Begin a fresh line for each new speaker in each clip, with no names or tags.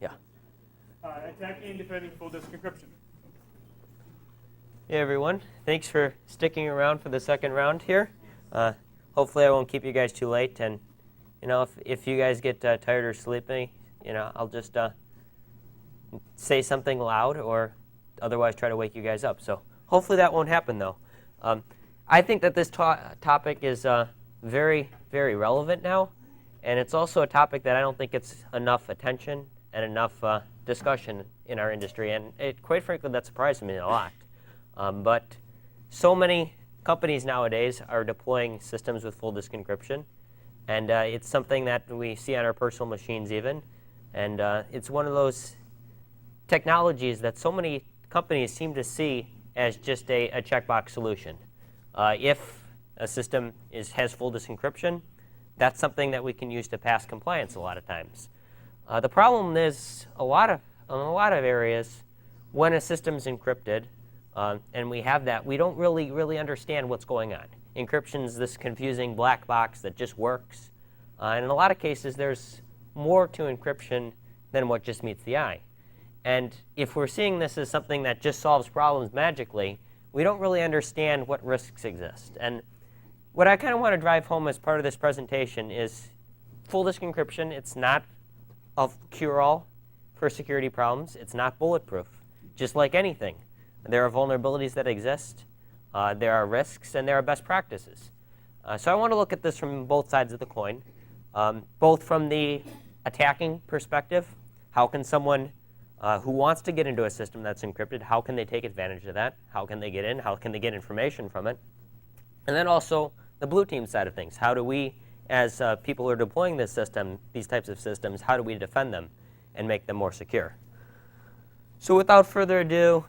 Yeah.
Attacking and defending full disk encryption.
Hey everyone, thanks for sticking around for the second round here. Hopefully I won't keep you guys too late, and if you guys get tired or sleepy, I'll just say something loud or otherwise try to wake you guys up. So hopefully that won't happen though. I think that this topic is very, very relevant now, and it's also a topic that I don't think gets enough attention and enough discussion in our industry, and quite frankly that surprised me a lot. But so many companies nowadays are deploying systems with full disk encryption, and it's something that we see on our personal machines even, and it's one of those technologies that so many companies seem to see as just a checkbox solution. If a system has full disk encryption, that's something that we can use to pass compliance a lot of times. The problem is in a lot of areas, when a system's encrypted, and we have that, we don't really understand what's going on. Encryption's this confusing black box that just works. And in a lot of cases, there's more to encryption than what just meets the eye. And if we're seeing this as something that just solves problems magically, we don't really understand what risks exist. And what I kind of want to drive home as part of this presentation is full disk encryption. It's not a cure-all for security problems. It's not bulletproof. Just like anything, there are vulnerabilities that exist, there are risks, and there are best practices. So I want to look at this from both sides of the coin, both from the attacking perspective. How can someone who wants to get into a system that's encrypted, how can they take advantage of that? How can they get in? How can they get information from it? And then also the blue team side of things. How do we, as people who are deploying this system, these types of systems, how do we defend them and make them more secure? So without further ado,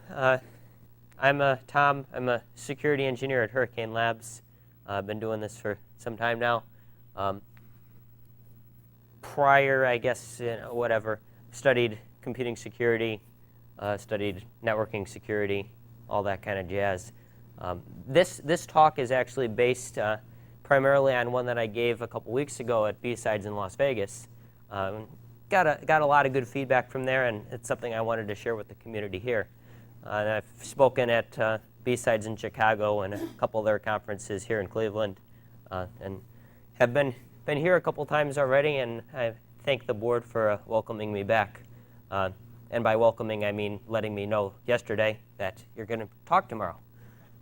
I'm Tom. I'm a security engineer at Hurricane Labs. I've been doing this for some time now. Prior, I guess, studied computing security, studied networking security, all that kind of jazz. This talk is actually based primarily on one that I gave a couple weeks ago at B-Sides in Las Vegas. Got a lot of good feedback from there, and it's something I wanted to share with the community here. And I've spoken at B-Sides in Chicago and a couple other conferences here in Cleveland, and have been here a couple times already, and I thank the board for welcoming me back. And by welcoming, I mean letting me know yesterday that you're going to talk tomorrow.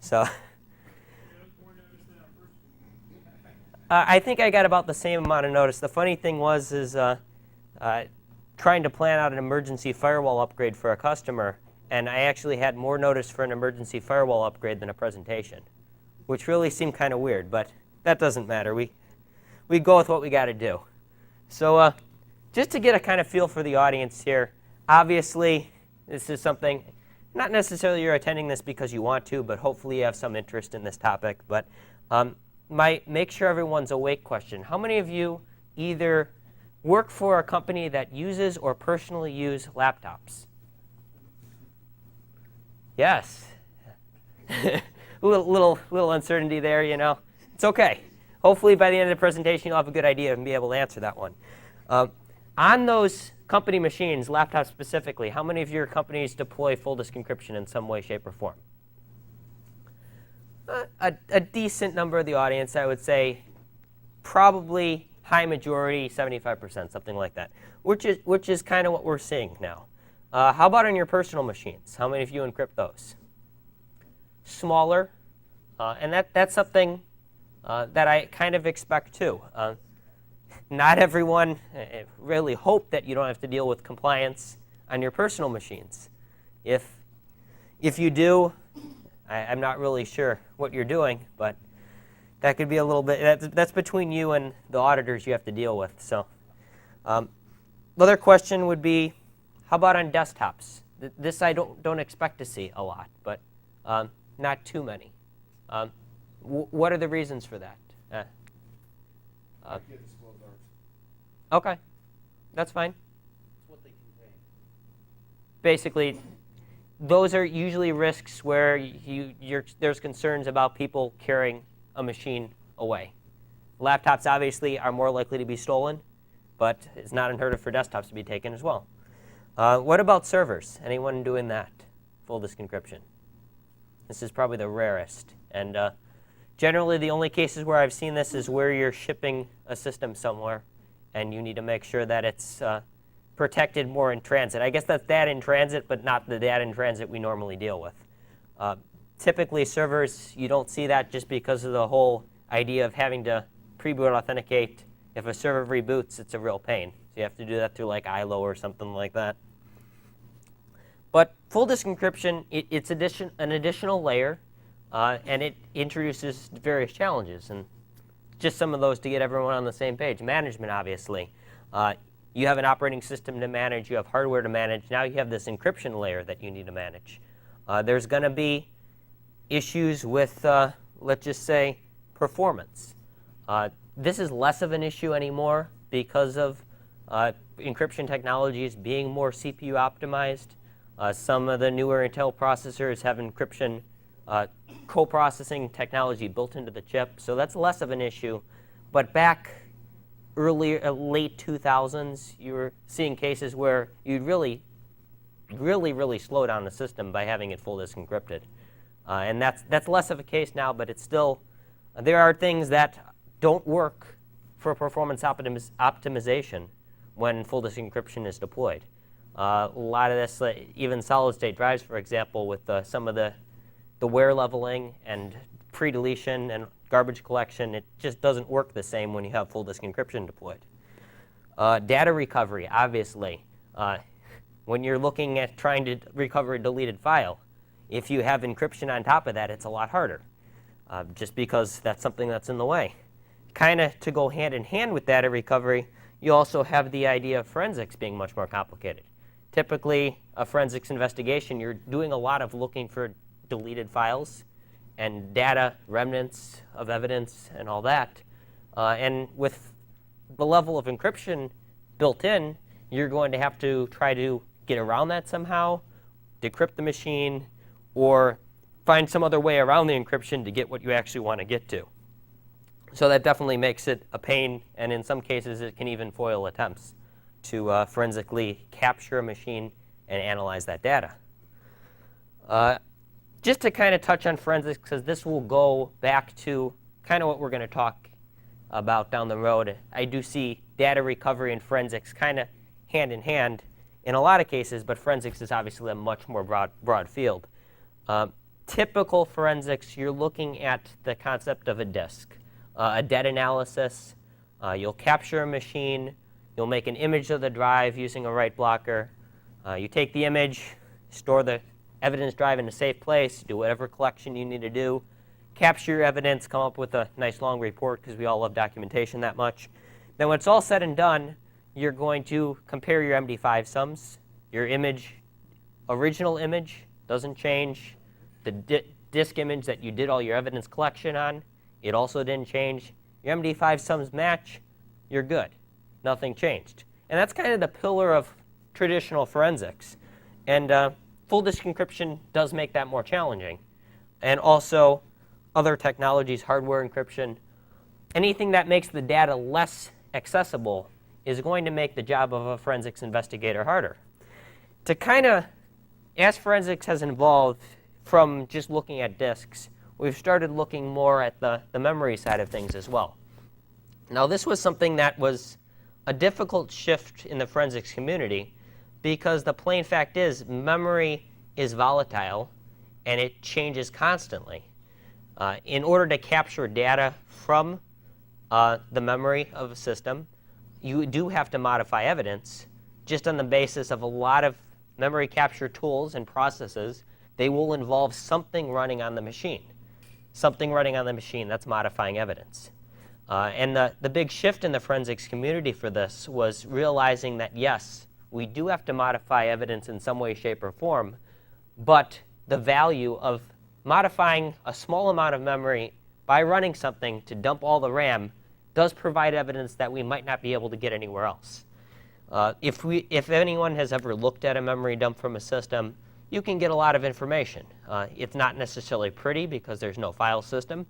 So I think I got about the same amount of notice. The funny thing was trying to plan out an emergency firewall upgrade for a customer, and I actually had more notice for an emergency firewall upgrade than a presentation, which really seemed kind of weird, but that doesn't matter. We go with what we got to do. So just to get a kind of feel for the audience here, obviously this is something, not necessarily you're attending this because you want to, but hopefully you have some interest in this topic. But my make sure everyone's awake question: how many of you either work for a company that uses or personally use laptops? Yes. a little uncertainty there, It's OK. Hopefully by the end of the presentation you'll have a good idea and be able to answer that one. On those company machines, laptops specifically, how many of your companies deploy full disk encryption in some way, shape, or form? A decent number of the audience, I would say, probably high majority, 75%, something like that, which is kind of what we're seeing now. How about on your personal machines? How many of you encrypt those? Smaller, and that's something that I kind of expect too. Not everyone really hope that you don't have to deal with compliance on your personal machines. If you do, I'm not really sure what you're doing, but that could be a little bit, that's between you and the auditors you have to deal with. So another question would be, how about on desktops? This I don't expect to see a lot, but not too many. What are the reasons for that? OK, that's fine.
It's what they contain.
Basically, those are usually risks where there's concerns about people carrying a machine away. Laptops obviously are more likely to be stolen, but it's not unheard of for desktops to be taken as well. What about servers? Anyone doing that? Full disk encryption. This is probably the rarest. And generally, the only cases where I've seen this is where you're shipping a system somewhere, and you need to make sure that it's protected more in transit. I guess that's data in transit, but not the data in transit we normally deal with. Typically, servers, you don't see that just because of the whole idea of having to pre-boot authenticate. If a server reboots, it's a real pain. So you have to do that through like ILO or something like that. But full disk encryption, it's an additional layer, and it introduces various challenges. And just some of those to get everyone on the same page. Management, obviously. You have an operating system to manage. You have hardware to manage. Now you have this encryption layer that you need to manage. There's going to be issues with, let's just say, performance. This is less of an issue anymore because of encryption technologies being more CPU optimized. Some of the newer Intel processors have encryption co-processing technology built into the chip, so that's less of an issue. But back late 2000s, you were seeing cases where you'd really slow down the system by having it full disk encrypted. And that's less of a case now, but it's still, there are things that don't work for performance optimization when full disk encryption is deployed. A lot of this, even solid-state drives, for example, with some of the wear leveling and pre-deletion and garbage collection, it just doesn't work the same when you have full disk encryption deployed. Data recovery, obviously. When you're looking at trying to recover a deleted file, if you have encryption on top of that, it's a lot harder, just because that's something that's in the way. Kind of to go hand in hand with data recovery, you also have the idea of forensics being much more complicated. Typically, a forensics investigation, you're doing a lot of looking for deleted files and data, remnants of evidence, and all that. And with the level of encryption built in, you're going to have to try to get around that somehow, decrypt the machine, or find some other way around the encryption to get what you actually want to get to. So that definitely makes it a pain, and in some cases, it can even foil attempts to forensically capture a machine and analyze that data. Just to kind of touch on forensics, because this will go back to kind of what we're going to talk about down the road. I do see data recovery and forensics kind of hand in hand in a lot of cases, but forensics is obviously a much more broad field. Typical forensics, you're looking at the concept of a disk, a dead analysis. You'll capture a machine. You'll make an image of the drive using a write blocker. You take the image, store the evidence drive in a safe place, do whatever collection you need to do, capture your evidence, come up with a nice long report, because we all love documentation that much. Then when it's all said and done, you're going to compare your MD5 sums. Your image, original image, doesn't change. The disk image that you did all your evidence collection on, it also didn't change. Your MD5 sums match, you're good. Nothing changed. And that's kind of the pillar of traditional forensics. And full disk encryption does make that more challenging. And also, other technologies, hardware encryption, anything that makes the data less accessible is going to make the job of a forensics investigator harder. To kind of, as forensics has evolved from just looking at disks, we've started looking more at the memory side of things as well. Now, this was something that was a difficult shift in the forensics community, because the plain fact is memory is volatile and it changes constantly. In order to capture data from the memory of a system, you do have to modify evidence just on the basis of a lot of memory capture tools and processes. They will involve something running on the machine. Something running on the machine that's modifying evidence. And the big shift in the forensics community for this was realizing that, yes, we do have to modify evidence in some way, shape, or form, but the value of modifying a small amount of memory by running something to dump all the RAM does provide evidence that we might not be able to get anywhere else. If anyone has ever looked at a memory dump from a system, you can get a lot of information. It's not necessarily pretty because there's no file system,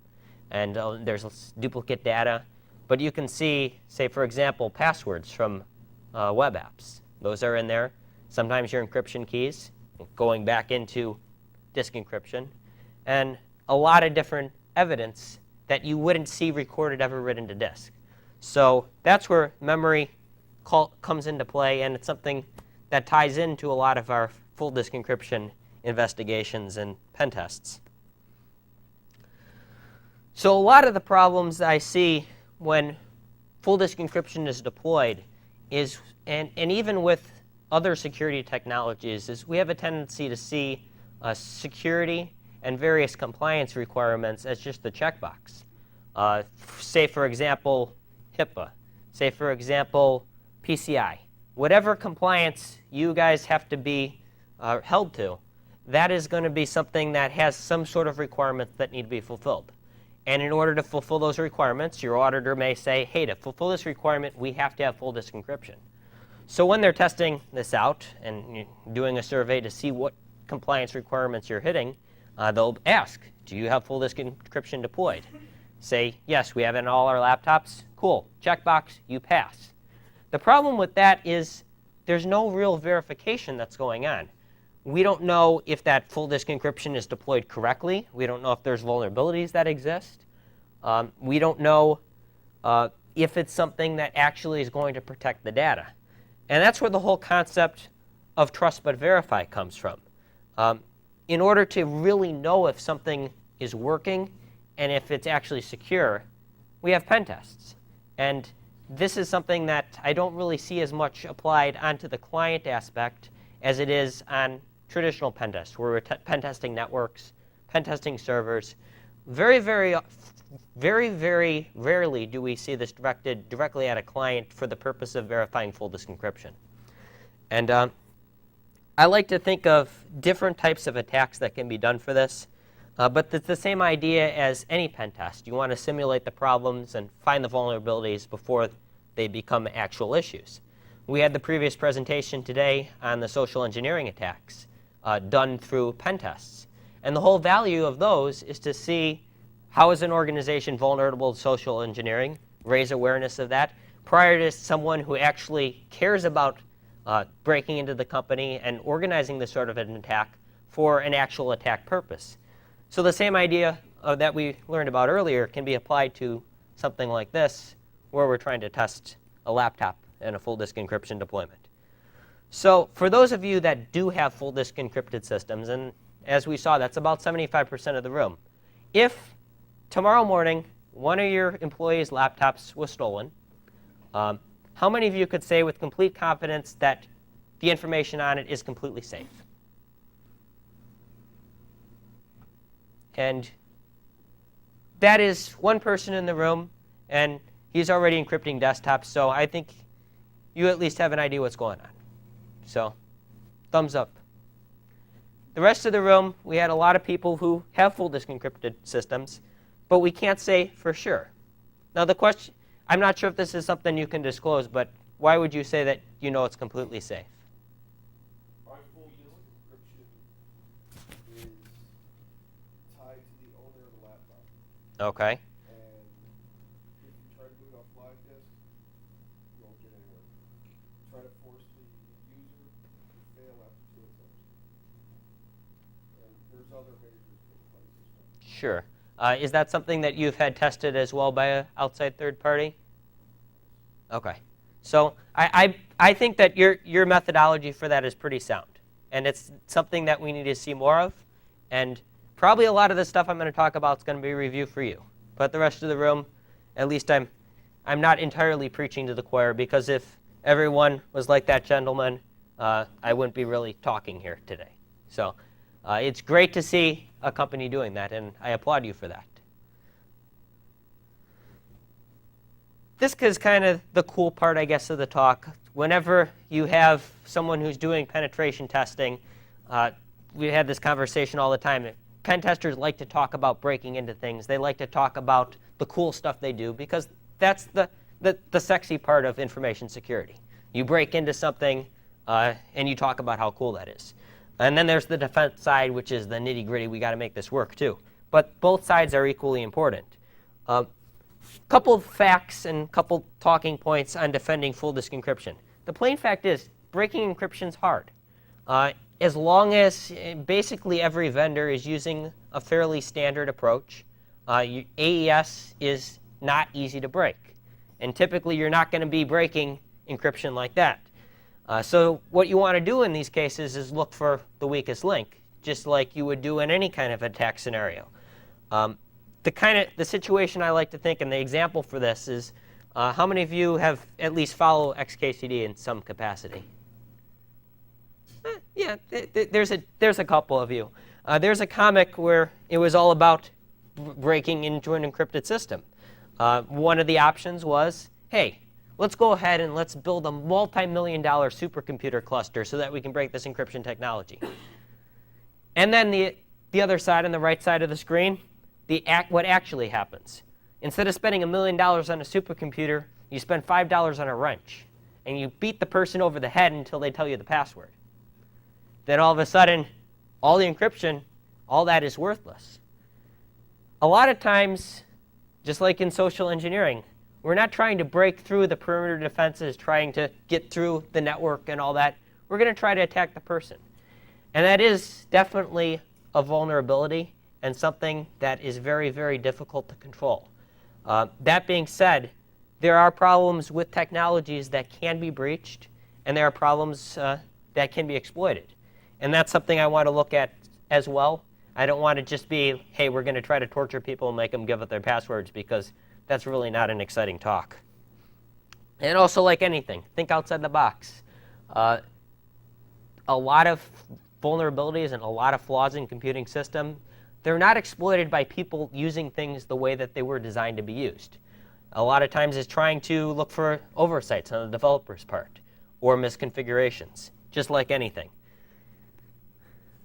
and there's duplicate data. But you can see, say, for example, passwords from web apps. Those are in there. sometimes your encryption keys, going back into disk encryption, and a lot of different evidence that you wouldn't see recorded ever written to disk. So that's where memory comes into play, and it's something that ties into a lot of our full disk encryption investigations and pen tests. So a lot of the problems that I see when full disk encryption is deployed is, and even with other security technologies, is we have a tendency to see security and various compliance requirements as just the checkbox. Say, for example, HIPAA. Say, for example, PCI. Whatever compliance you guys have to be held to, that is going to be something that has some sort of requirements that need to be fulfilled. And in order to fulfill those requirements, your auditor may say, hey, to fulfill this requirement, we have to have full disk encryption. So when they're testing this out and doing a survey to see what compliance requirements you're hitting, they'll ask, do you have full disk encryption deployed? Say, yes, we have it in all our laptops. Cool. Checkbox, you pass. The problem with that is there's no real verification that's going on. We don't know if that full disk encryption is deployed correctly. We don't know if there's vulnerabilities that exist. We don't know if it's something that actually is going to protect the data. And that's where the whole concept of trust but verify comes from. In order to really know if something is working and if it's actually secure, we have pen tests. And this is something that I don't really see as much applied onto the client aspect as it is on traditional pen tests, where we're pen testing networks, pen testing servers. Very, very rarely do we see this directed directly at a client for the purpose of verifying full disk encryption. And I like to think of different types of attacks that can be done for this. But it's the same idea as any pen test. You want to simulate the problems and find the vulnerabilities before they become actual issues. We had the previous presentation today on the social engineering attacks done through pen tests. And the whole value of those is to see how is an organization vulnerable to social engineering, raise awareness of that, prior to someone who actually cares about breaking into the company and organizing this sort of an attack for an actual attack purpose. So the same idea that we learned about earlier can be applied to something like this, where we're trying to test a laptop and a full disk encryption deployment. So for those of you that do have full disk encrypted systems, and as we saw, that's about 75% of the room. If tomorrow morning one of your employees' laptops was stolen, how many of you could say with complete confidence that the information on it is completely safe? And that is one person in the room, and he's already encrypting desktops, so I think you at least have an idea what's going on. So thumbs up. The rest of the room, we had a lot of people who have full disk encrypted systems, but we can't say for sure. Now the question, I'm not sure if this is something you can disclose, but why would you say that you know it's completely safe?
Our full disk encryption is tied to the owner of the laptop.
Okay.
And if you try to boot off live disk, you won't get anywhere. Try to force the user to fail after 2 attempts. And there's other measures put in place as well.
Sure. Is that something that you've had tested as well by an outside third party? Okay. So I think that your methodology for that is pretty sound. And it's something that we need to see more of. And probably a lot of the stuff I'm going to talk about is going to be a review for you. But the rest of the room, at least I'm not entirely preaching to the choir, because if everyone was like that gentleman, I wouldn't be really talking here today. So it's great to see a company doing that, and I applaud you for that. This is kind of the cool part, I guess, of the talk. Whenever you have someone who's doing penetration testing, we have this conversation all the time. Pen testers like to talk about breaking into things. They like to talk about the cool stuff they do, because that's the sexy part of information security. You break into something, and you talk about how cool that is. And then there's the defense side, which is the nitty-gritty. We got to make this work, too. But both sides are equally important. Couple of facts and couple talking points on defending full disk encryption. The plain fact is breaking encryption is hard. as long as basically every vendor is using a fairly standard approach. AES is not easy to break. And typically, you're not going to be breaking encryption like that. So what you want to do in these cases is look for the weakest link, just like you would do in any kind of attack scenario. The situation I like to think, and the example for this is, how many of you have at least followed XKCD in some capacity? Yeah, there's a couple of you. There's a comic where it was all about breaking into an encrypted system. One of the options was, hey, let's go ahead and let's build a multi-million-dollar supercomputer cluster so that we can break this encryption technology. And then the other side, on the right side of the screen, what actually happens. Instead of spending $1 million on a supercomputer, you spend $5 on a wrench. And you beat the person over the head until they tell you the password. Then all of a sudden, all the encryption, all that is worthless. A lot of times, just like in social engineering, we're not trying to break through the perimeter defenses, trying to get through the network and all that. We're going to try to attack the person. And that is definitely a vulnerability and something that is very, very difficult to control. That being said, there are problems with technologies that can be breached, and there are problems that can be exploited. And that's something I want to look at as well. I don't want to just be, hey, we're going to try to torture people and make them give up their passwords, because that's really not an exciting talk. And also, like anything, think outside the box. A lot of vulnerabilities and a lot of flaws in computing system, they're not exploited by people using things the way that they were designed to be used. A lot of times it's trying to look for oversights on the developer's part or misconfigurations, just like anything.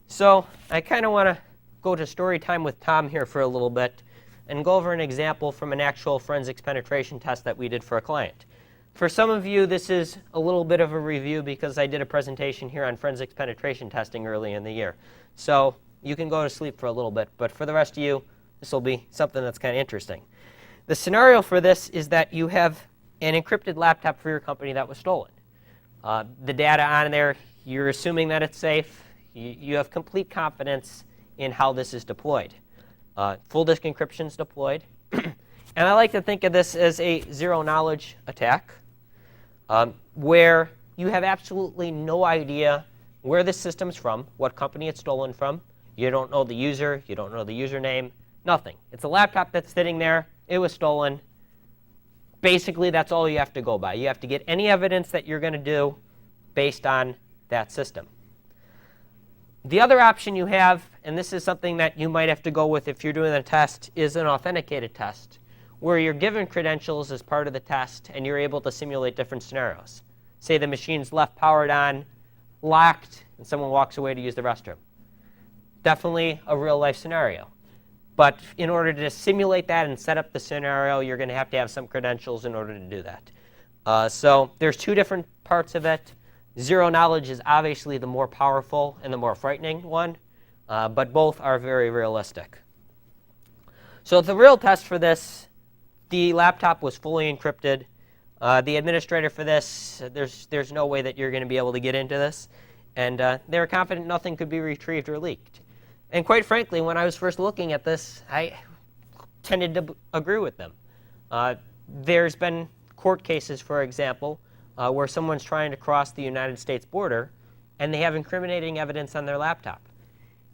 So I kind of want to go to story time with Tom here for a little bit and go over an example from an actual forensics penetration test that we did for a client. For some of you, this is a little bit of a review because I did a presentation here on forensics penetration testing early in the year. So you can go to sleep for a little bit. But for the rest of you, this will be something that's kind of interesting. The scenario for this is that you have an encrypted laptop for your company that was stolen. The data on there, you're assuming that it's safe. You have complete confidence in how this is deployed. Full disk encryption is deployed. And I like to think of this as a zero-knowledge attack, where you have absolutely no idea where this system's from, what company it's stolen from. You don't know the user. You don't know the username. Nothing. It's a laptop that's sitting there. It was stolen. Basically, that's all you have to go by. You have to get any evidence that you're going to do based on that system. The other option you have, and this is something that you might have to go with if you're doing a test, is an authenticated test, where you're given credentials as part of the test, and you're able to simulate different scenarios. Say the machine's left powered on, locked, and someone walks away to use the restroom. Definitely a real-life scenario. But in order to simulate that and set up the scenario, you're going to have some credentials in order to do that. So there's two different parts of it. Zero knowledge is obviously the more powerful and the more frightening one, but both are very realistic. So the real test for this, the laptop was fully encrypted. The administrator for this, there's no way that you're going to be able to get into this. And they were confident nothing could be retrieved or leaked. And quite frankly, when I was first looking at this, I tended to agree with them. There's been court cases, for example, where someone's trying to cross the United States border, and they have incriminating evidence on their laptop.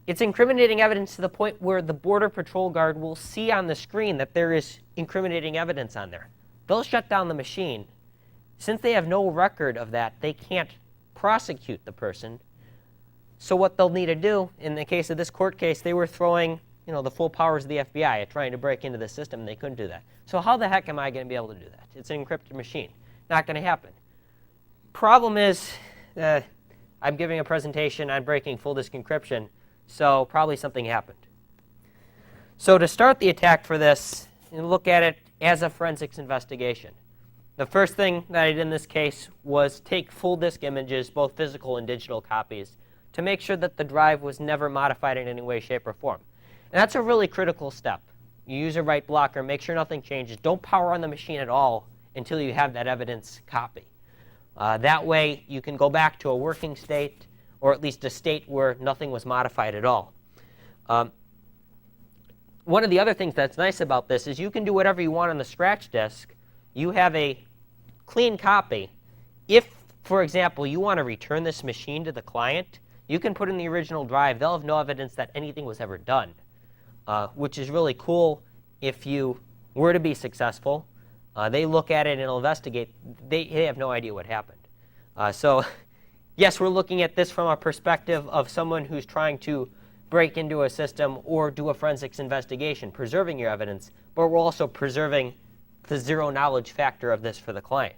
It's incriminating evidence to the point where the Border Patrol guard will see on the screen that there is incriminating evidence on there. They'll shut down the machine. Since they have no record of that, they can't prosecute the person. So what they'll need to do, in the case of this court case, they were throwing the full powers of the FBI at trying to break into the system, and they couldn't do that. So how the heck am I going to be able to do that? It's an encrypted machine. Not going to happen. Problem is, I'm giving a presentation on breaking full disk encryption, so probably something happened. So to start the attack for this, and look at it as a forensics investigation. The first thing that I did in this case was take full disk images, both physical and digital copies, to make sure that the drive was never modified in any way, shape, or form. And that's a really critical step. You use a write blocker, make sure nothing changes. Don't power on the machine at all until you have that evidence copy. That way, you can go back to a working state, or at least a state where nothing was modified at all. One of the other things that's nice about this is you can do whatever you want on the scratch disk. You have a clean copy. If, for example, you want to return this machine to the client, you can put in the original drive. They'll have no evidence that anything was ever done, which is really cool if you were to be successful. They look at it and investigate. They have no idea what happened. So yes, we're looking at this from a perspective of someone who's trying to break into a system or do a forensics investigation, preserving your evidence, but we're also preserving the zero knowledge factor of this for the client.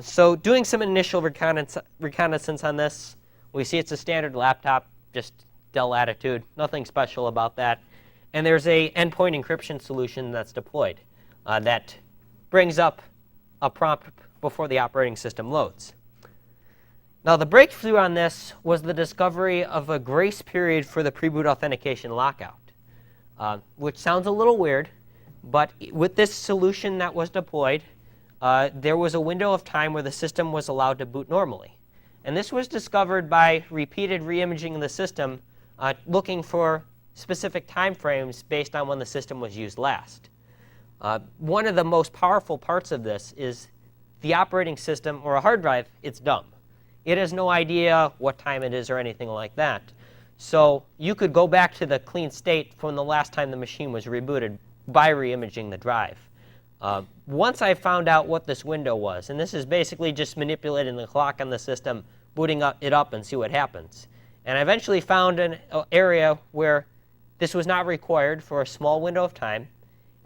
So doing some initial reconnaissance on this, we see it's a standard laptop, just Dell Latitude, nothing special about that. And there's a endpoint encryption solution that's deployed that brings up a prompt before the operating system loads. Now, the breakthrough on this was the discovery of a grace period for the Preboot Authentication lockout, which sounds a little weird, but with this solution that was deployed, there was a window of time where the system was allowed to boot normally. And this was discovered by repeated reimaging of the system, looking for specific time frames based on when the system was used last. One of the most powerful parts of this is the operating system, or a hard drive, it's dumb. It has no idea what time it is or anything like that. So you could go back to the clean state from the last time the machine was rebooted by reimaging the drive. Once I found out what this window was, and this is basically just manipulating the clock on the system, booting it up and see what happens. And I eventually found an area where this was not required for a small window of time.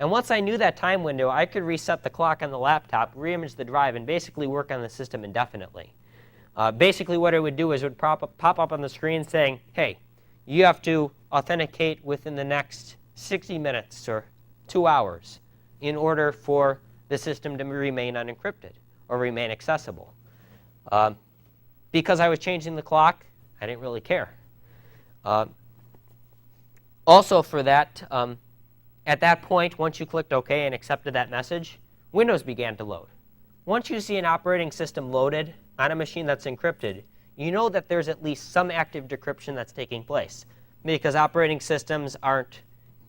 And once I knew that time window, I could reset the clock on the laptop, reimage the drive, and basically work on the system indefinitely. Basically, what it would do is it would pop up on the screen saying, hey, you have to authenticate within the next 60 minutes or 2 hours in order for the system to remain unencrypted or remain accessible. Because I was changing the clock, I didn't really care. Also for that, at that point, once you clicked OK and accepted that message, Windows began to load. Once you see an operating system loaded on a machine that's encrypted, you know that there's at least some active decryption that's taking place, because operating systems aren't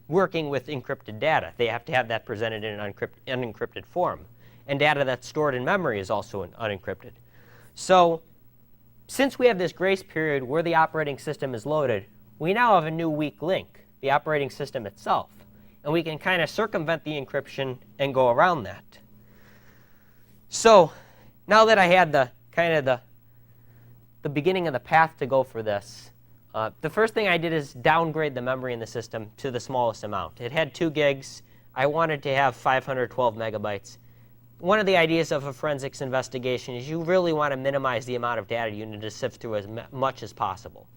working with encrypted data. They have to have that presented in an unencrypted form. And data that's stored in memory is also unencrypted. So since we have this grace period where the operating system is loaded, we now have a new weak link, the operating system itself. And we can kind of circumvent the encryption and go around that. So now that I had the beginning of the path to go for this, the first thing I did is downgrade the memory in the system to the smallest amount. It had 2 gigs. I wanted to have 512 megabytes. One of the ideas of a forensics investigation is you really want to minimize the amount of data you need to sift through as much as possible.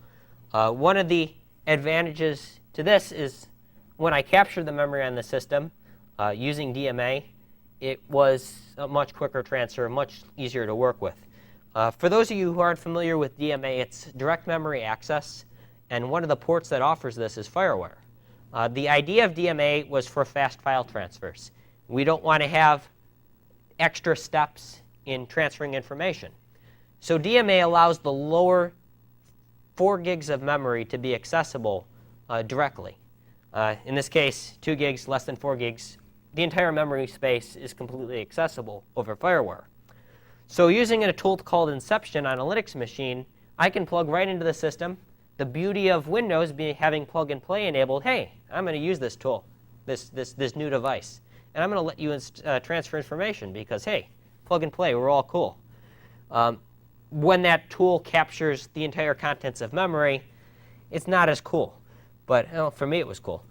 One of the advantages to this is when I captured the memory on the system using DMA, it was a much quicker transfer, much easier to work with. For those of you who aren't familiar with DMA, it's direct memory access. And one of the ports that offers this is FireWire. The idea of DMA was for fast file transfers. We don't want to have extra steps in transferring information. So DMA allows the lower 4 gigs of memory to be accessible directly. In this case, 2 gigs, less than 4 gigs. The entire memory space is completely accessible over FireWire. So using a tool called Encryption on a Linux machine, I can plug right into the system. The beauty of Windows being having plug and play enabled, hey, I'm going to use this tool, this new device. And I'm going to let you transfer information because, hey, plug and play, we're all cool. When that tool captures the entire contents of memory, it's not as cool. But for me, it was cool.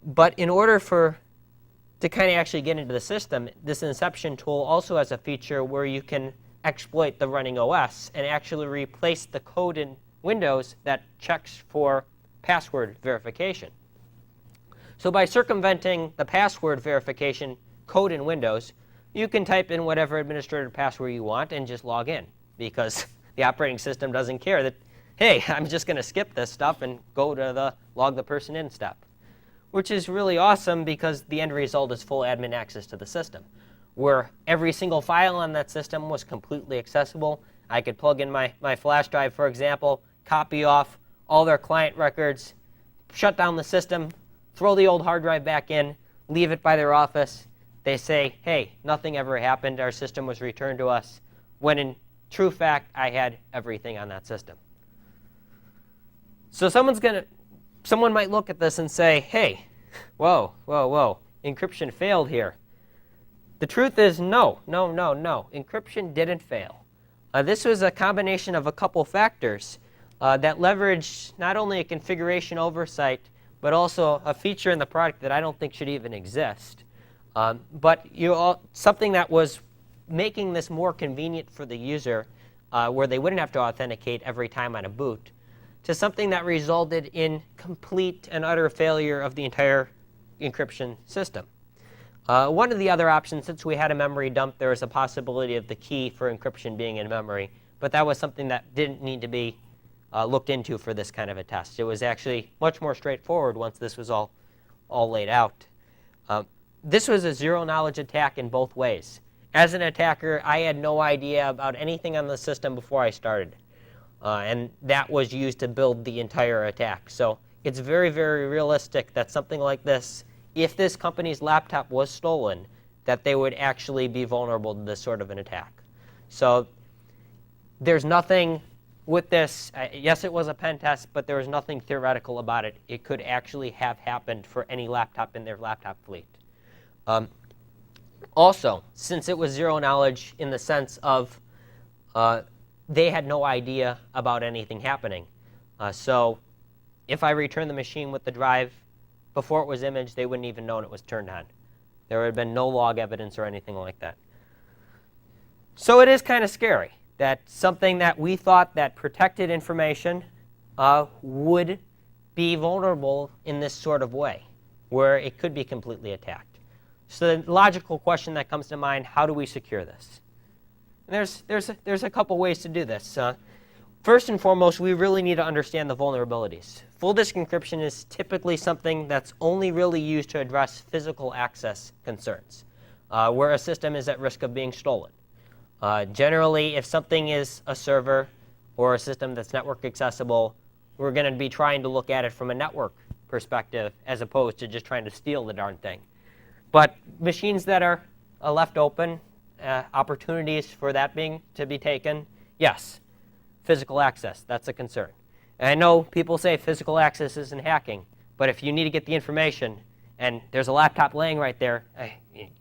But in order to kind of actually get into the system, this Encryption tool also has a feature where you can exploit the running OS and actually replace the code in Windows that checks for password verification. So by circumventing the password verification code in Windows, you can type in whatever administrator password you want and just log in, because the operating system doesn't care that, hey, I'm just going to skip this stuff and go to the log the person in step, which is really awesome because the end result is full admin access to the system, where every single file on that system was completely accessible. I could plug in my flash drive, for example, copy off all their client records, shut down the system, throw the old hard drive back in, leave it by their office. They say, hey, nothing ever happened. Our system was returned to us, when in true fact, I had everything on that system. So someone might look at this and say, hey, whoa, encryption failed here. The truth is no. Encryption didn't fail. This was a combination of a couple factors that leveraged not only a configuration oversight, but also a feature in the product that I don't think should even exist. But something that was making this more convenient for the user, where they wouldn't have to authenticate every time on a boot, to something that resulted in complete and utter failure of the entire encryption system. One of the other options, since we had a memory dump, there was a possibility of the key for encryption being in memory. But that was something that didn't need to be looked into for this kind of a test. It was actually much more straightforward once this was all laid out. This was a zero-knowledge attack in both ways. As an attacker, I had no idea about anything on the system before I started. And that was used to build the entire attack. So it's very, very realistic that something like this, if this company's laptop was stolen, that they would actually be vulnerable to this sort of an attack. So there's nothing with this. Yes, it was a pen test, but there was nothing theoretical about it. It could actually have happened for any laptop in their laptop fleet. Also, since it was zero knowledge in the sense of they had no idea about anything happening. So if I return the machine with the drive, before it was imaged, they wouldn't even known it was turned on. There would have been no log evidence or anything like that. So it is kind of scary that something that we thought that protected information would be vulnerable in this sort of way, where it could be completely attacked. So the logical question that comes to mind, how do we secure this? And there's a couple ways to do this. First and foremost, we really need to understand the vulnerabilities. Full disk encryption is typically something that's only really used to address physical access concerns, where a system is at risk of being stolen. Generally, if something is a server or a system that's network accessible, we're going to be trying to look at it from a network perspective as opposed to just trying to steal the darn thing. But machines that are left open, opportunities for that to be taken, yes, physical access, that's a concern. And I know people say physical access isn't hacking, but if you need to get the information and there's a laptop laying right there,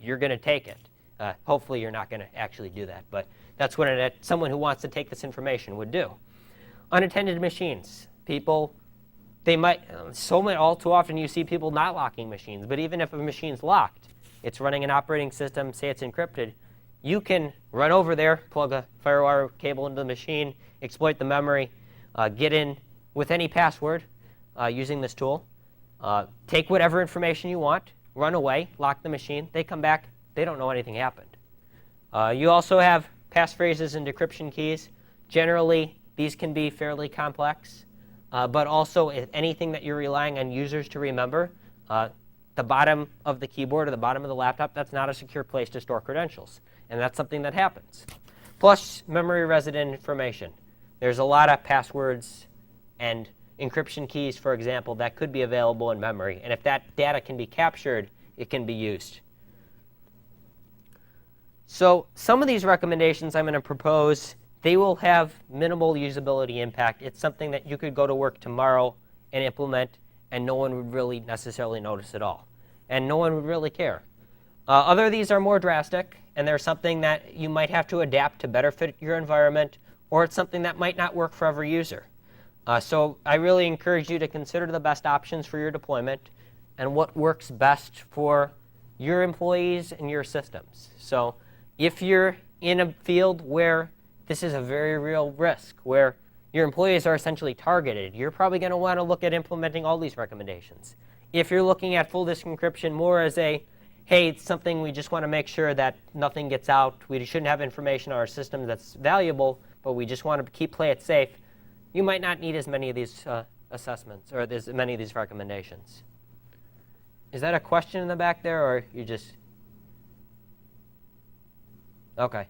you're going to take it. Hopefully you're not going to actually do that, but that's what someone who wants to take this information would do. Unattended machines. People, they might, all too often you see people not locking machines, but even if a machine's locked, it's running an operating system, say it's encrypted, you can run over there, plug a FireWire cable into the machine, exploit the memory, get in with any password using this tool, take whatever information you want, run away, lock the machine, they come back, they don't know anything happened. You also have passphrases and decryption keys. Generally, these can be fairly complex, but also if anything that you're relying on users to remember, the bottom of the keyboard or the bottom of the laptop, that's not a secure place to store credentials. And that's something that happens. Plus, memory resident information. There's a lot of passwords and encryption keys, for example, that could be available in memory. And if that data can be captured, it can be used. So some of these recommendations I'm going to propose, they will have minimal usability impact. It's something that you could go to work tomorrow and implement, and no one would really necessarily notice at all. And no one would really care. Other of these are more drastic, and they're something that you might have to adapt to better fit your environment, or it's something that might not work for every user. So I really encourage you to consider the best options for your deployment and what works best for your employees and your systems. So if you're in a field where this is a very real risk, where your employees are essentially targeted, you're probably going to want to look at implementing all these recommendations. If you're looking at full disk encryption more as a, hey, it's something we just want to make sure that nothing gets out, we shouldn't have information on our system that's valuable, but we just want to play it safe, you might not need as many of these assessments or as many of these recommendations. Is that a question in the back there, or you just? Okay.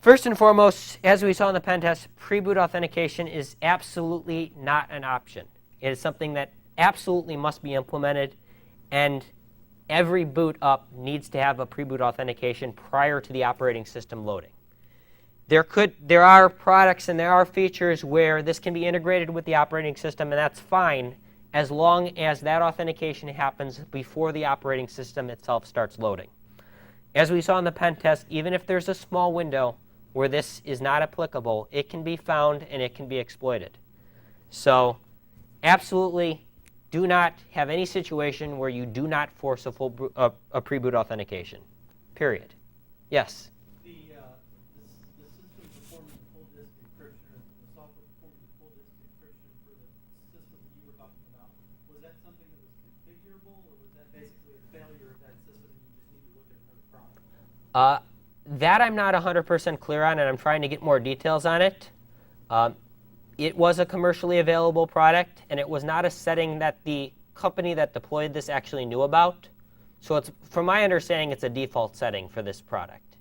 First and foremost, as we saw in the pen test, pre-boot authentication is absolutely not an option. It is something that absolutely must be implemented, and every boot up needs to have a pre-boot authentication prior to the operating system loading. There are products and there are features where this can be integrated with the operating system, and that's fine as long as that authentication happens before the operating system itself starts loading. As we saw in the pen test, even if there's a small window where this is not applicable, it can be found and it can be exploited. So absolutely do not have any situation where you do not force a pre-boot authentication, period. Yes?
The system performing full disk encryption, or the software performing full disk encryption for the system that you were talking about, was that something that was configurable, or was that basically a failure of that system and you just need to look at another product?
That I'm not 100% clear on, and I'm trying to get more details on it. It was a commercially available product, and it was not a setting that the company that deployed this actually knew about. So it's, from my understanding, it's a default setting for this product.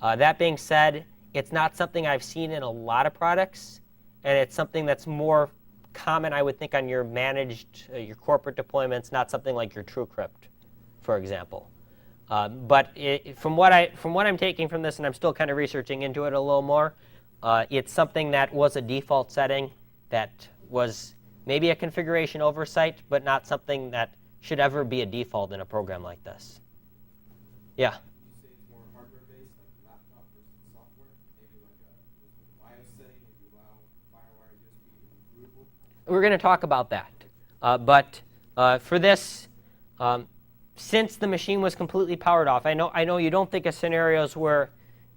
That being said, it's not something I've seen in a lot of products, and it's something that's more common, I would think, on your managed, your corporate deployments, not something like your TrueCrypt, for example. But from what I'm taking from this, and I'm still kind of researching into it a little more, it's something that was a default setting that was maybe a configuration oversight, but not something that should ever be a default in a program like this. Yeah?
You say it's more hardware-based, like laptop versus software? Maybe like a BIOS setting, if you allow FireWire USB to be bootable?
We're going to talk about that. But for this, since the machine was completely powered off, I know you don't think of scenarios where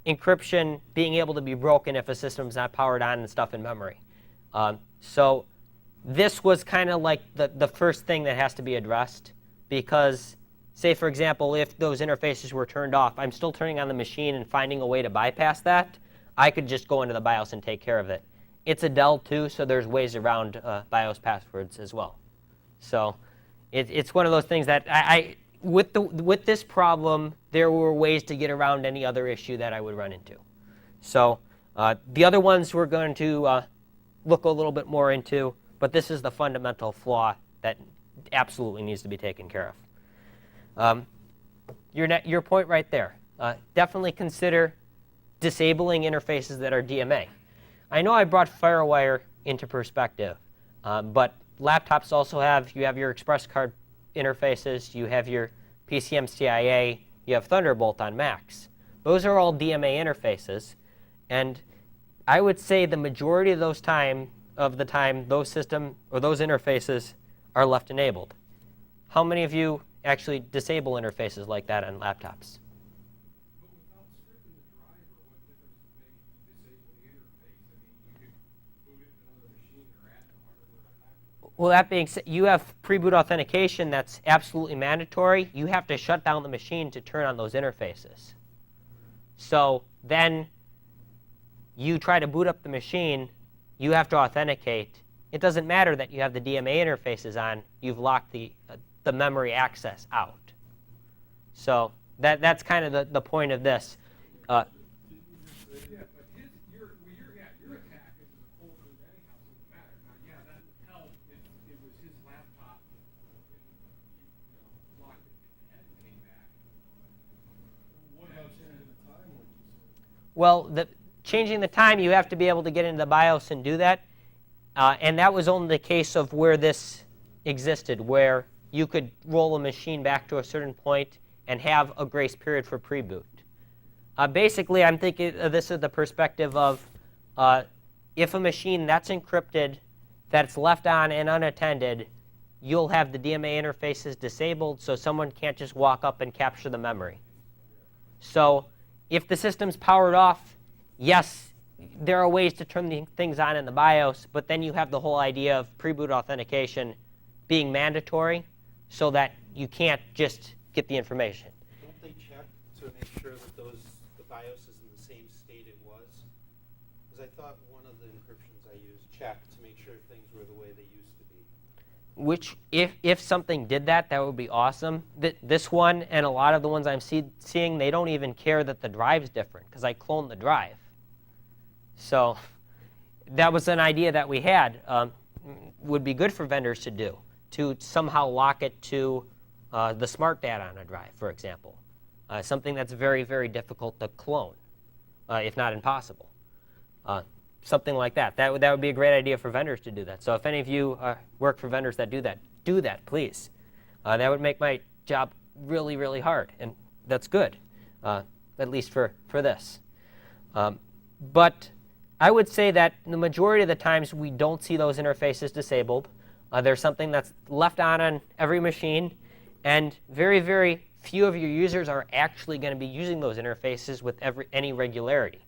encryption being able to be broken if a system's not powered on and stuff in memory. So this was kind of like the first thing that has to be addressed, because say, for example, if those interfaces were turned off, I'm still turning on the machine and finding a way to bypass that. I could just go into the BIOS and take care of it. It's a Dell too, so there's ways around BIOS passwords as well. So it's one of those things that with this problem, there were ways to get around any other issue that I would run into. So the other ones we're going to look a little bit more into, but this is the fundamental flaw that absolutely needs to be taken care of. Your point right there. Definitely consider disabling interfaces that are DMA. I know I brought FireWire into perspective, but laptops also have your Express card interfaces, you have your PCM-CIA, you have Thunderbolt on Macs. Those are all DMA interfaces, and I would say the majority of those those system or those interfaces are left enabled. How many of you actually disable interfaces like that on laptops?
But without stripping the driver, what difference does it make if you disable the interface? I mean, you could boot it to another machine or add the hardware on that.
Well, that being said, you have pre-boot authentication that's absolutely mandatory. You have to shut down the machine to turn on those interfaces. So then you try to boot up the machine, you have to authenticate. It doesn't matter that you have the DMA interfaces on. You've locked the memory access out. So that's kind of the point of this.
Yeah, but your attack is a cold boot anyhow, so it doesn't matter. Now, yeah, that would help if it was his laptop and you locked it in the head and came back.
What about changing the time, like you said?
Well, changing the time, you have to be able to get into the BIOS and do that. And that was only the case of where this existed, where you could roll a machine back to a certain point and have a grace period for pre-boot. Basically, I'm thinking this is the perspective of if a machine that's encrypted, that's left on and unattended, you'll have the DMA interfaces disabled so someone can't just walk up and capture the memory. So if the system's powered off, yes, there are ways to turn things on in the BIOS, but then you have the whole idea of pre-boot authentication being mandatory so that you can't just get the information.
Don't they check to make sure that the BIOS is in the same state it was? Because I thought one of the encryptions I used checked to make sure things were the way they used to be.
Which, if something did that, that would be awesome. This one and a lot of the ones I'm seeing, they don't even care that the drive's different because I cloned the drive. So that was an idea that we had. Would be good for vendors to do, to somehow lock it to the smart data on a drive, for example. Something that's very, very difficult to clone, if not impossible. Something like that. That would be a great idea for vendors to do that. So if any of you work for vendors that do that, please. That would make my job really, really hard, and that's good, at least for this. But I would say that the majority of the times we don't see those interfaces disabled. There's something that's left on every machine, and very, very few of your users are actually going to be using those interfaces with any regularity.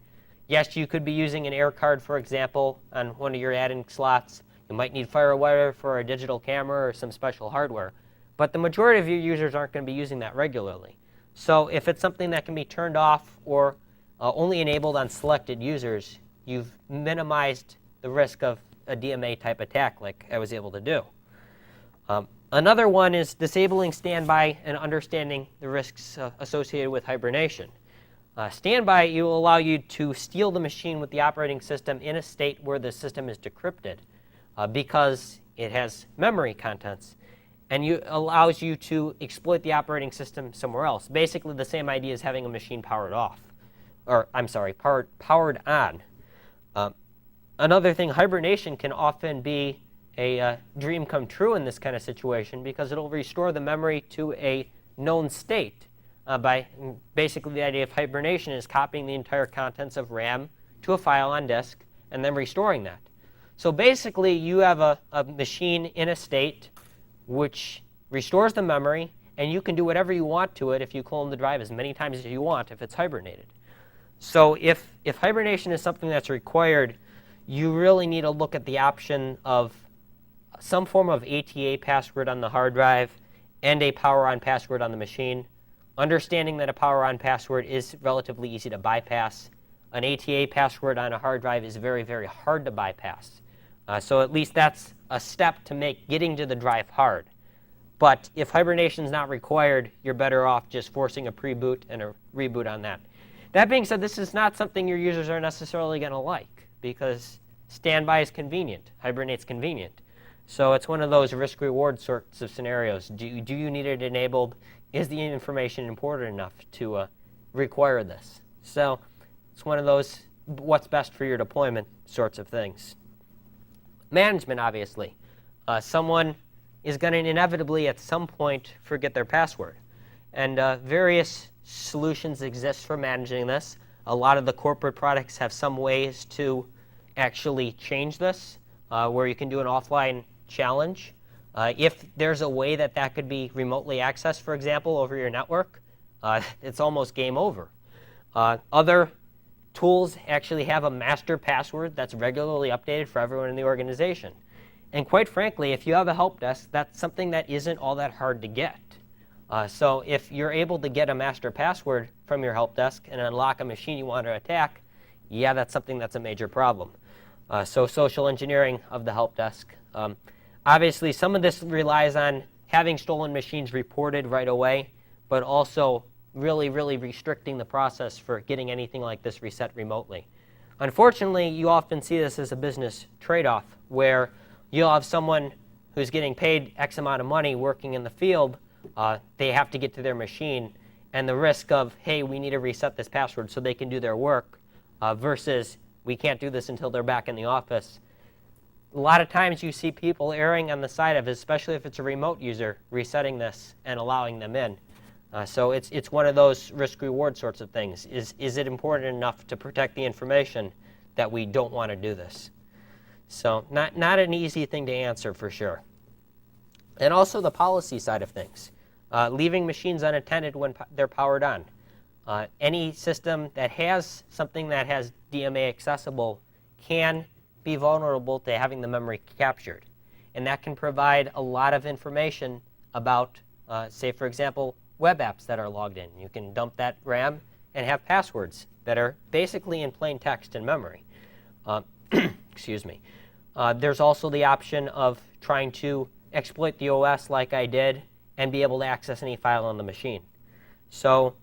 Yes, you could be using an air card, for example, on one of your add-in slots. You might need FireWire for a digital camera or some special hardware. But the majority of your users aren't going to be using that regularly. So if it's something that can be turned off or only enabled on selected users, you've minimized the risk of a DMA-type attack like I was able to do. Another one is disabling standby and understanding the risks associated with hibernation. Standby will allow you to steal the machine with the operating system in a state where the system is decrypted because it has memory contents, and allows you to exploit the operating system somewhere else. Basically the same idea as having a machine powered off, or I'm sorry, powered on. Another thing, hibernation can often be a dream come true in this kind of situation because it'll restore the memory to a known state. By basically the idea of hibernation is copying the entire contents of RAM to a file on disk and then restoring that. So basically you have a machine in a state which restores the memory, and you can do whatever you want to it if you clone the drive as many times as you want if it's hibernated. So if hibernation is something that's required, you really need to look at the option of some form of ATA password on the hard drive and a power on password on the machine. Understanding that a power on password is relatively easy to bypass. An ATA password on a hard drive is very, very hard to bypass. So at least that's a step to make getting to the drive hard. But if hibernation is not required, you're better off just forcing a pre-boot and a reboot on that. That being said, this is not something your users are necessarily going to like because standby is convenient. Hibernate's convenient. So it's one of those risk-reward sorts of scenarios. Do you need it enabled? Is the information important enough to require this? So it's one of those what's best for your deployment sorts of things. Management, obviously. Someone is going to inevitably at some point forget their password. And various solutions exist for managing this. A lot of the corporate products have some ways to actually change this, where you can do an offline challenge. If there's a way that could be remotely accessed, for example, over your network, it's almost game over. Other tools actually have a master password that's regularly updated for everyone in the organization. And quite frankly, if you have a help desk, that's something that isn't all that hard to get. So if you're able to get a master password from your help desk and unlock a machine you want to attack, yeah, that's something that's a major problem. So social engineering of the help desk. Obviously, some of this relies on having stolen machines reported right away, but also really, really restricting the process for getting anything like this reset remotely. Unfortunately, you often see this as a business trade-off, where you'll have someone who's getting paid X amount of money working in the field. They have to get to their machine, and the risk of, hey, we need to reset this password so they can do their work, versus we can't do this until they're back in the office. A lot of times you see people erring on the side of, especially if it's a remote user, resetting this and allowing them in. So it's one of those risk-reward sorts of things. Is it important enough to protect the information that we don't want to do this? So not an easy thing to answer for sure. And also the policy side of things. Leaving machines unattended when they're powered on. Any system that has something that has DMA accessible can be vulnerable to having the memory captured. And that can provide a lot of information about, say, for example, web apps that are logged in. You can dump that RAM and have passwords that are basically in plain text in memory. Excuse me. There's also the option of trying to exploit the OS like I did and be able to access any file on the machine. So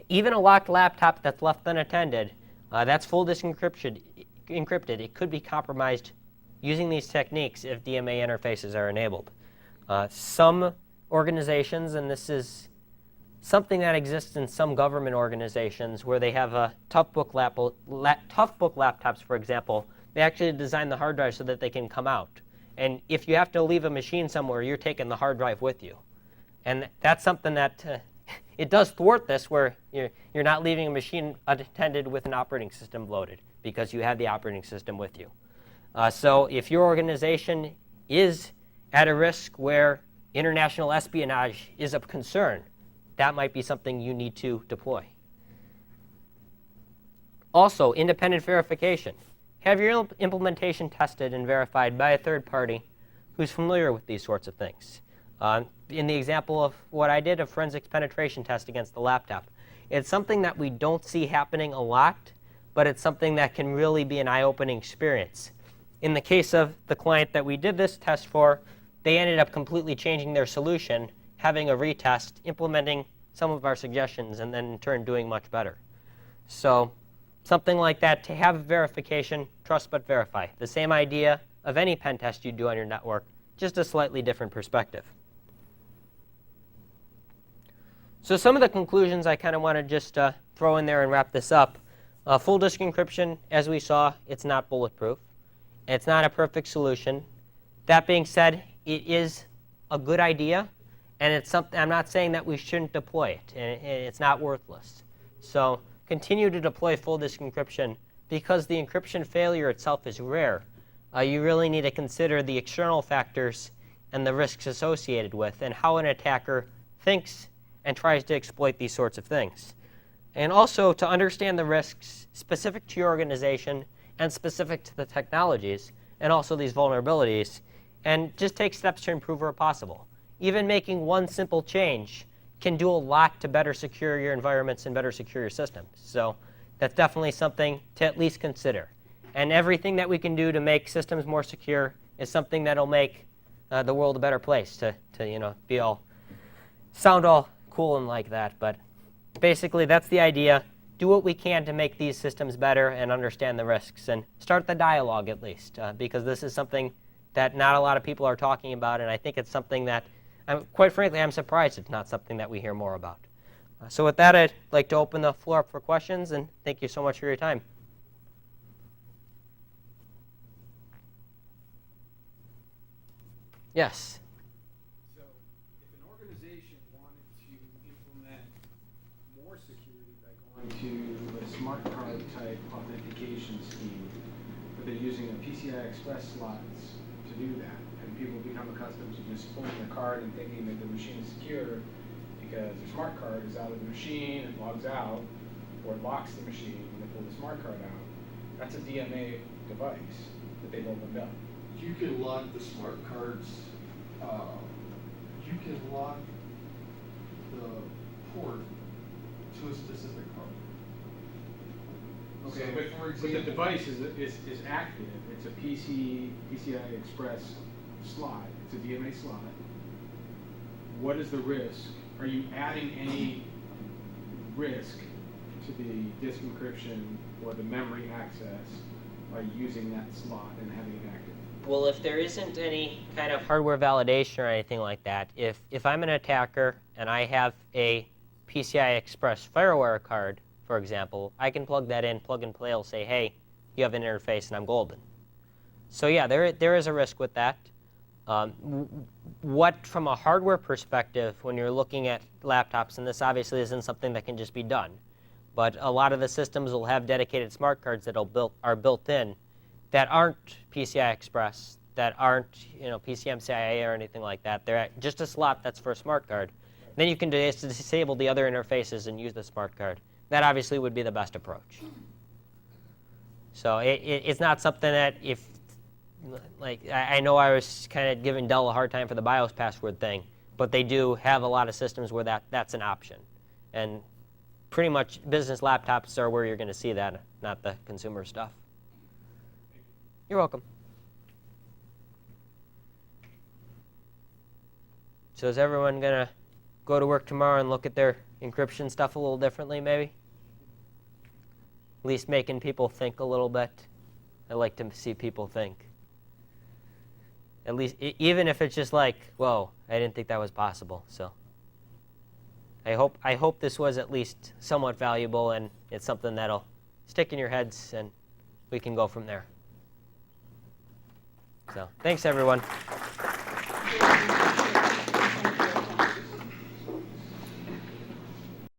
even a locked laptop that's left unattended, that's full disk encryption encrypted, it could be compromised using these techniques if DMA interfaces are enabled. Some organizations, and this is something that exists in some government organizations where they have toughbook laptops, for example, they actually design the hard drive so that they can come out. And if you have to leave a machine somewhere, you're taking the hard drive with you. And that's something that it does thwart this, where you're not leaving a machine unattended with an operating system loaded because you have the operating system with you. So if your organization is at a risk where international espionage is of concern, that might be something you need to deploy. Also, independent verification. Have your implementation tested and verified by a third party who's familiar with these sorts of things. In the example of what I did, a forensics penetration test against the laptop, it's something that we don't see happening a lot, but it's something that can really be an eye-opening experience. In the case of the client that we did this test for, they ended up completely changing their solution, having a retest, implementing some of our suggestions, and then in turn doing much better. So something like that, to have verification, trust but verify. The same idea of any pen test you do on your network, just a slightly different perspective. So some of the conclusions I kind of want to just throw in there and wrap this up. Full disk encryption, as we saw, it's not bulletproof. It's not a perfect solution. That being said, it is a good idea, and it's something, I'm not saying that we shouldn't deploy it, and it's not worthless. So continue to deploy full disk encryption because the encryption failure itself is rare. You really need to consider the external factors and the risks associated with, and how an attacker thinks and tries to exploit these sorts of things. And also to understand the risks specific to your organization and specific to the technologies, and also these vulnerabilities, and just take steps to improve where possible. Even making one simple change can do a lot to better secure your environments and better secure your systems. So that's definitely something to at least consider. And everything that we can do to make systems more secure is something that'll make the world a better place to be all, sound all cool and like that. But basically, that's the idea. Do what we can to make these systems better and understand the risks, and start the dialogue at least, because this is something that not a lot of people are talking about, and I think it's something that, quite frankly, I'm surprised it's not something that we hear more about. So with that, I'd like to open the floor up for questions, and thank you so much for your time. Yes?
So if an organization wanted to implement more security by going to a smart card type authentication scheme, but they're using a PCI Express slots to do that, and people become accustomed to just pulling the card and thinking that the machine is secure because their smart card is out of the machine and logs out, or it locks the machine when they pull the smart card out. That's a DMA device that they've opened up.
You can lock the smart cards. You can lock the port to a specific card.
Okay,
So,
but
for
the
example,
device is active. It's a PCI Express slot. It's a DMA slot. What is the risk? Are you adding any risk to the disk encryption or the memory access by using that slot and having it active?
Well, if there isn't any kind of hardware validation or anything like that, if I'm an attacker and I have a PCI Express FireWire card, for example, I can plug that in, plug and play, will say, hey, you have an interface and I'm golden. So yeah, there is a risk with that. What, from a hardware perspective, when you're looking at laptops, and this obviously isn't something that can just be done, but a lot of the systems will have dedicated smart cards that are built in that aren't PCI Express, that aren't PCMCIA or anything like that. They're just a slot that's for a smart card. Then you can disable the other interfaces and use the smart card. That obviously would be the best approach. So it's not something that I know I was kind of giving Dell a hard time for the BIOS password thing, but they do have a lot of systems where that's an option. And pretty much business laptops are where you're going to see that, not the consumer stuff. You're welcome. So is everyone going to go to work tomorrow and look at their encryption stuff a little differently, maybe? At least making people think a little bit. I like to see people think. At least, even if it's just like, whoa, I didn't think that was possible. So I hope this was at least somewhat valuable, and it's something that'll stick in your heads, and we can go from there. So thanks, everyone.